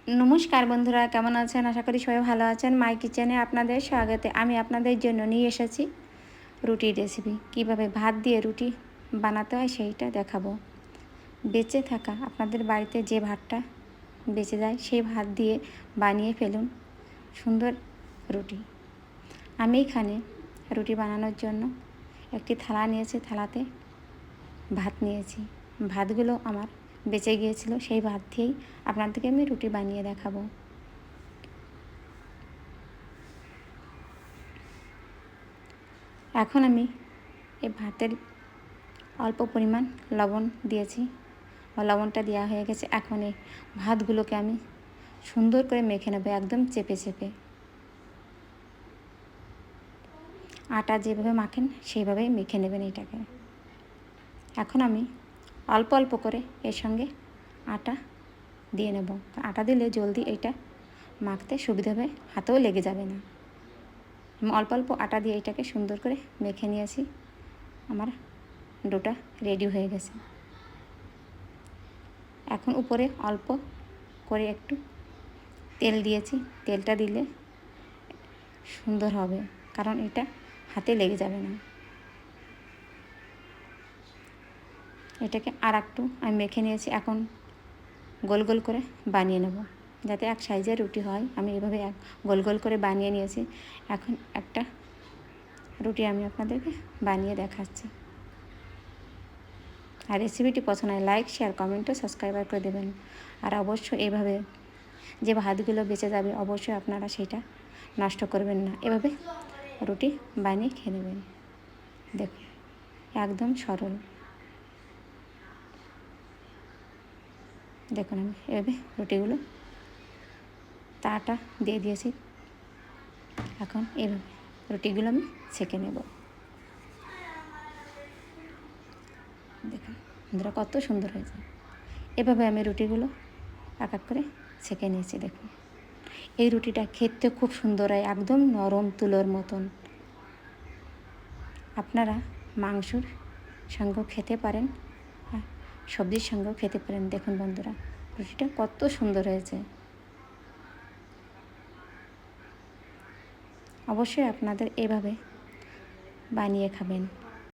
নমস্কার বন্ধুরা, কেমন আছেন? আশা করি সবাই ভালো আছেন। মাই কিচেনে আপনাদের স্বাগতে। আমি আপনাদের জন্য নিয়ে এসেছি রুটির রেসিপি। কিভাবে ভাত দিয়ে রুটি বানাতে হয় সেইটা দেখাবো। বেঁচে থাকা আপনাদের বাড়িতে যে ভাতটা বেঁচে যায় সেই ভাত দিয়ে বানিয়ে ফেলুন সুন্দর রুটি। আমি এখানে রুটি বানানোর জন্য একটি থালা নিয়েছি, থালাতে ভাত নিয়েছি। ভাতগুলো আমার বেঁচে গিয়েছিল, সেই ভাত দিয়েই আপনাদেরকে আমি রুটি বানিয়ে দেখাবো। এখন আমি এই ভাতের অল্প পরিমাণ লবণ দিয়েছি, লবণটা দেওয়া হয়ে গেছে। এখন এই ভাতগুলোকে আমি সুন্দর করে মেখে নেব, একদম চেপে চেপে। আটা যেভাবে মাখেন সেইভাবেই মেখে নেবেন এটাকে। এখন আমি অল্প অল্প করে এর সঙ্গে আটা দিয়ে নেব। আটা দিলে জলদি এটা মাখতে সুবিধা হবে, হাতেও লেগে যাবে না। আমি অল্প অল্প আটা দিয়ে এটাকে সুন্দর করে মেখে নিয়েছি। আমার ডোটা রেডি হয়ে গেছে। এখন উপরে অল্প করে একটু তেল দিয়েছি। তেলটা দিলে সুন্দর হবে, কারণ এটা হাতে লেগে যাবে না। এটাকে আর একটু আমি মেখে নিয়েছি। এখন গোল গোল করে বানিয়ে নেব, যাতে এক সাইজের রুটি হয়। আমি এভাবে গোল গোল করে বানিয়ে নিয়েছি। এখন একটা রুটি আমি আপনাদেরকে বানিয়ে দেখাচ্ছি। আর রেসিপিটি পছন্দ হয় লাইক, শেয়ার, কমেন্ট ও সাবস্ক্রাইব করে দেবেন। আর অবশ্যই এভাবে যে ভাতগুলো বেঁচে যাবে অবশ্যই আপনারা সেটা নষ্ট করবেন না। এভাবে রুটি বানিয়ে খেয়ে নেবেন। দেখুন, একদম সরল। দেখুন, আমি এভাবে রুটিগুলো তাটা দিয়ে দিয়েছি। এখন এভাবে রুটিগুলো আমি ছেঁকে নেব। দেখুন বন্ধুরা, কত সুন্দর হয়েছে। এভাবে আমি রুটিগুলো এক এক করে ছেঁকে নিয়েছি। দেখুন, এই রুটিটা খেতে খুব সুন্দর হয়, একদম নরম তুলোর মতন। আপনারা মাংসর সঙ্গেও খেতে পারেন, সবজির সঙ্গেও খেতে পারেন। দেখুন বন্ধুরা, রুটিটা কত সুন্দর হয়েছে। অবশ্যই আপনাদের এভাবে বানিয়ে খাবেন।